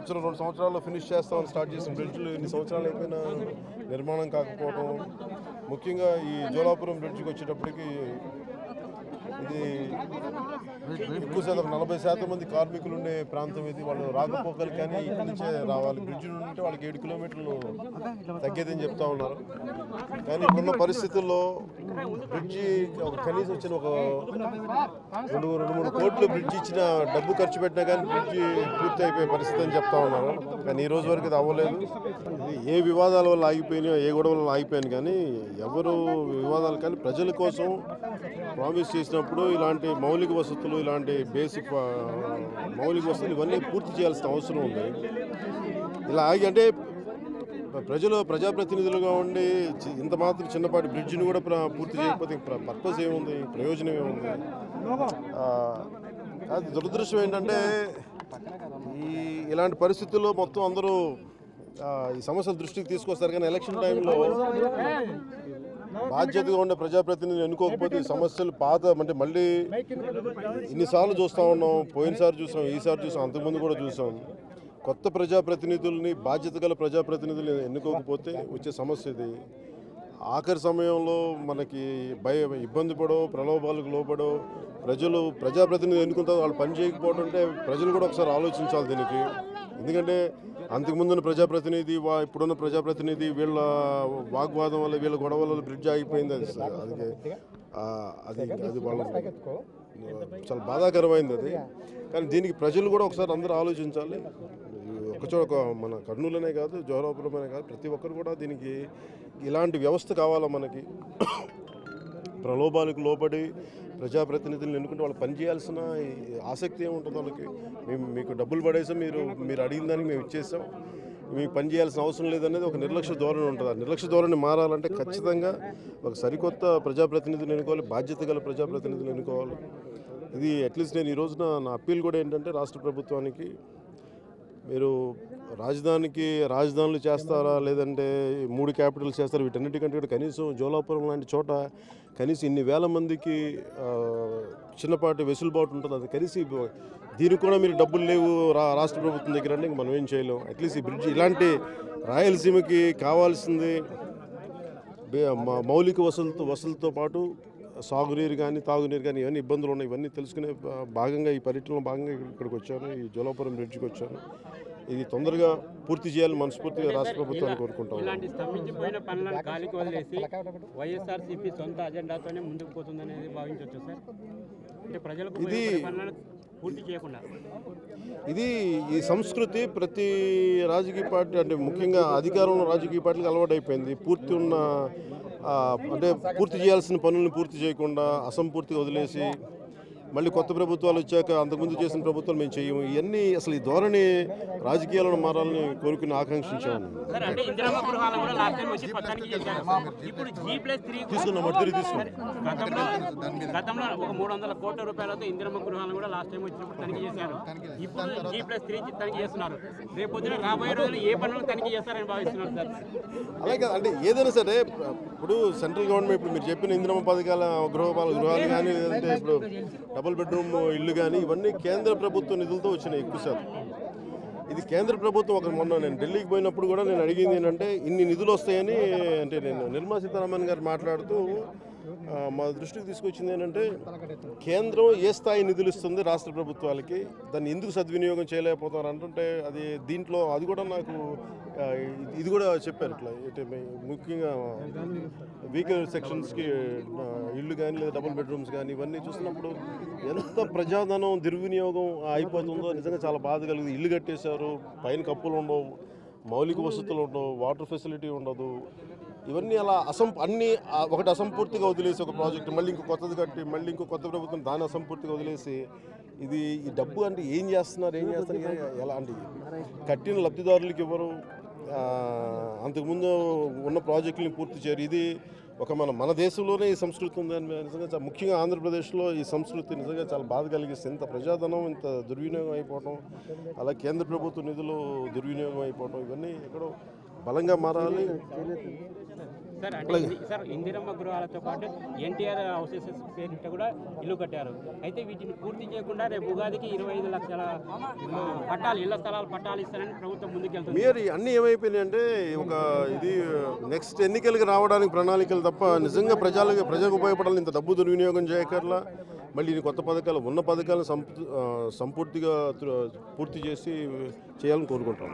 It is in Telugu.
సంవత్సరం 2 సంవత్సరాల్లో ఫినిష్ చేస్తామని స్టార్ట్ చేసిన బ్రిడ్జ్లు ఇన్ని సంవత్సరాలు అయిపోయినా నిర్మాణం కాకపోవడం, ముఖ్యంగా ఈ జోలాపురం బ్రిడ్జ్కి వచ్చేటప్పటికి ఇది ఎక్కువ శాతం 40% మంది కార్మికులు ఉండే ప్రాంతం ఇది. వాళ్ళు రాకపోకలు కానీ ఇక్కడి నుంచే రావాలి. బ్రిడ్జ్ ఉంటే వాళ్ళకి 7 కిలోమీటర్లు తగ్గేదని చెప్తా ఉన్నారు. కానీ ఇప్పుడున్న పరిస్థితుల్లో బ్రిడ్జి కనీసం వచ్చిన ఒక 2-3 కోట్లు బ్రిడ్జ్ ఇచ్చిన డబ్బు ఖర్చు పెట్టినా కానీ బ్రిడ్జి పూర్తి అయిపోయే పరిస్థితి అని చెప్తా ఉన్నారు. కానీ ఈ రోజు వరకు ఇది అవ్వలేదు. ఏ వివాదాల వల్ల ఆగిపోయినా, ఏ గొడవల వల్ల ఆగిపోయాను కానీ ఎవరు వివాదాలు కానీ ప్రజల కోసం ప్రామిస్ చేసినప్పుడు ఇలాంటి మౌలిక వసతులు, ఇలాంటి బేసిక్ మౌలిక వసతులు ఇవన్నీ పూర్తి చేయాల్సిన అవసరం ఉంది. ఇలా ఆగి అంటే ప్రజాప్రతినిధులుగా ఉండి ఇంత మాత్రం చిన్నపాటి బ్రిడ్జిని కూడా పూర్తి చేయకపోతే పర్పస్ ఏముంది, ప్రయోజనం ఏముంది? అది దురదృష్టం ఏంటంటే ఇలాంటి పరిస్థితుల్లో మొత్తం అందరూ ఈ సమస్యల దృష్టికి తీసుకొస్తారు. కానీ ఎలక్షన్ టైంలో బాధ్యతగా ఉండే ప్రజాప్రతినిధులు ఎన్నుకోకపోతే ఈ సమస్యలు అంటే మళ్ళీ ఇన్నిసార్లు చూస్తూ ఉన్నాం. పోయినసారి చూసాం, ఈసారి చూసాం, అంతకుముందు కూడా చూసాం. కొత్త ప్రజాప్రతినిధుల్ని, బాధ్యత గల ప్రజాప్రతినిధులు ఎన్నుకోకపోతే వచ్చే సమస్య ఇది. ఆఖరి సమయంలో మనకి ఇబ్బంది పడో, ప్రలోభాలకు లోపడో ప్రజాప్రతినిధులు ఎన్నుకుంటారు, వాళ్ళు పని చేయకపోవడం అంటే ప్రజలు కూడా ఒకసారి ఆలోచించాలి దీనికి. ఎందుకంటే అంతకుముందున్న ప్రజాప్రతినిధి, ఇప్పుడున్న ప్రజాప్రతినిధి వీళ్ళ వాగ్వాదం వల్ల, వీళ్ళ గొడవ వల్ల బ్రిడ్జ్ ఆగిపోయింది. అది వాళ్ళ చాలా బాధాకరమైంది అది. కానీ దీనికి ప్రజలు కూడా ఒకసారి అందరూ ఆలోచించాలి. ఒకచోట మన కర్నూలునే కాదు, జోలాపురమనే కాదు, ప్రతి ఒక్కరు కూడా దీనికి ఇలాంటి వ్యవస్థ కావాలా మనకి. ప్రలోభాలకు లోబడి ప్రజాప్రతినిధులను ఎన్నుకుంటే వాళ్ళు పనిచేయాల్సిన ఆసక్తి ఏముంటుంది వాళ్ళకి? మీకు డబ్బులు పడేసాం, మీరు అడిగిన దానికి మేము ఇచ్చేసాం, మీకు పని చేయాల్సిన అవసరం లేదనేది ఒక నిర్లక్ష్య ధోరణి ఉంటుంది. ఆ నిర్లక్ష్య ధోరణి మారాలంటే ఖచ్చితంగా ఒక సరికొత్త ప్రజాప్రతినిధులు ఎన్నుకోవాలి, బాధ్యత గల ప్రజాప్రతినిధులు ఎన్నుకోవాలి. ఇది అట్లీస్ట్ నేను ఈ రోజున నా అప్పీల్ కూడా ఏంటంటే రాష్ట్ర ప్రభుత్వానికి, మీరు రాజధానులు చేస్తారా లేదంటే 3 క్యాపిటల్స్ చేస్తారా, వీటన్నిటికంటే కూడా కనీసం జోలాపురం లాంటి చోట కనీసం ఇన్ని వేల మందికి చిన్నపాటి వెసులుబాటు ఉంటుంది. అది కనీసం దీనికి కూడా మీరు డబ్బులు లేవు రాష్ట్ర ప్రభుత్వం దగ్గర అంటే మనం ఏం చేయలేం. అట్లీస్ట్ ఈ బ్రిడ్జ్ ఇలాంటి రాయలసీమకి కావాల్సింది మౌలిక వసతులతో పాటు సాగునీరు కానీ, తాగునీరు కానీ ఇవన్నీ ఇబ్బందులు ఉన్నాయి. ఇవన్నీ తెలుసుకునే భాగంగా ఈ పర్యటనలో భాగంగా ఇక్కడికి వచ్చాను, ఈ జోలాపురం బ్రిడ్జ్కి వచ్చాను. ఇది తొందరగా పూర్తి చేయాలని మనస్ఫూర్తిగా రాష్ట్ర ప్రభుత్వాన్ని కోరుకుంటాం. ఇలాంటి స్తంభించిపోయిన పనులను గాలికి వదిలేసి వైఎస్ఆర్సీపీ సొంత అజెండాతోనే ముందుకు పోతుందనేది భావించవచ్చు సార్. అంటే ప్రజలకు ఇది పూర్తి చేయకుండా ఈ సంస్కృతి ప్రతి రాజకీయ పార్టీ, అంటే ముఖ్యంగా అధికారంలో రాజకీయ పార్టీలకు అలవాటైపోయింది. పూర్తి చేయాల్సిన పనులను పూర్తి చేయకుండా అసంపూర్తిగా వదిలేసి మళ్ళీ కొత్త ప్రభుత్వాలు వచ్చాక అంతకుముందు చేసిన ప్రభుత్వాలు మేము చేయము. ఇవన్నీ అసలు ఈ ధోరణి రాజకీయాలను మారాలని కోరుకుని ఆకాంక్షించాము. గతంలో ఒక 300 కోట్ల రూపాయలతో ఇందిరమ్మ గృహాలను కూడా లాస్ట్ టైం వచ్చినప్పుడు తనిఖీ చేశారు. ఇప్పుడు G+3 తనిఖీ చేస్తున్నారు. రేపు పొద్దున రాబోయే రోజులు ఏ పనులను తనిఖీ చేస్తారని భావిస్తున్నారు సార్. అలాగే అంటే ఏదైనా సరే ఇప్పుడు సెంట్రల్ గవర్నమెంట్ ఇప్పుడు మీరు చెప్పిన ఇందిరమ్మ పథకాల గృహాలు కానీ, లేదంటే ఇప్పుడు డబుల్ బెడ్రూమ్ ఇల్లు కానీ ఇవన్నీ కేంద్ర ప్రభుత్వ నిధులతో వచ్చినాయి ఎక్కువ శాతం. ఇది కేంద్ర ప్రభుత్వం మొన్న నేను ఢిల్లీకి పోయినప్పుడు కూడా నేను అడిగింది ఏంటంటే ఇన్ని నిధులు వస్తాయని. అంటే నేను నిర్మలా సీతారామన్ గారు మాట్లాడుతూ మా దృష్టికి తీసుకొచ్చింది ఏంటంటే కేంద్రం ఏ స్థాయి నిధులు ఇస్తుంది రాష్ట్ర ప్రభుత్వాలకి, దాన్ని ఎందుకు సద్వినియోగం చేయలేకపోతారు అంటుంటే అది దీంట్లో అది కూడా నాకు ఇది కూడా చెప్పారు. ఇట్లా ముఖ్యంగా వీకర్ సెక్షన్స్కి ఇళ్ళు కానీ లేదా డబుల్ బెడ్రూమ్స్ కానీ ఇవన్నీ చూసినప్పుడు ఎంత ప్రజాధనం దుర్వినియోగం అయిపోతుందో నిజంగా చాలా బాధ కలిగింది. ఇల్లు కట్టేశారు, పైన కప్పులు ఉండవు, మౌలిక వసతులు ఉండవు, వాటర్ ఫెసిలిటీ ఉండదు. ఇవన్నీ అలా ఒకటి అసంపూర్తిగా వదిలేసి ఒక ప్రాజెక్టు మళ్ళీ ఇంకో కొత్తది కట్టి మళ్ళీ ఇంకో కొత్త ప్రభుత్వం దాన్ని అసంపూర్తిగా వదిలేసి ఈ డబ్బు అంటే ఏం చేస్తున్నారు ఎలా అంటే కట్టిన లబ్ధిదారులకు ఎవరు, అంతకుముందు ఉన్న ప్రాజెక్టులను పూర్తి చేయరు. ఇది ఒక మన దేశంలోనే ఈ సంస్కృతి ఉందని నిజంగా ముఖ్యంగా ఆంధ్రప్రదేశ్లో ఈ సంస్కృతి నిజంగా చాలా బాధ కలిగిస్తుంది. ఇంత ప్రజాధనం ఇంత దుర్వినియోగం అయిపోవటం, అలా కేంద్ర ప్రభుత్వ నిధులు దుర్వినియోగం అయిపోవటం, ఇవన్నీ ఎక్కడో బలంగా మారాలి. సార్ అంటే సార్ ఇందిరమ్మ గృహాలతో పాటు ఎన్టీఆర్ హౌసెస్ పేరిట కూడా ఇల్లు కట్టారు. అయితే వీటిని పూర్తి చేయకుండా రేపు ఉగాదికి 25 లక్షల పట్టాలు ఇళ్ల స్థలాలు పట్టాలు ఇస్తారని ప్రభుత్వం ముందుకెళ్తుంది. మీరు అన్నీ ఏమైపోయినాయి అంటే ఒక ఇది నెక్స్ట్ ఎన్నికలకు రావడానికి ప్రణాళికలు తప్ప నిజంగా ప్రజలకు ఉపయోగపడాలి. ఇంత డబ్బు దుర్వినియోగం చేయకర్లా మళ్ళీ కొత్త పథకాలు ఉన్న పథకాలను సంపూర్తిగా పూర్తి చేసి చేయాలని కోరుకుంటాం.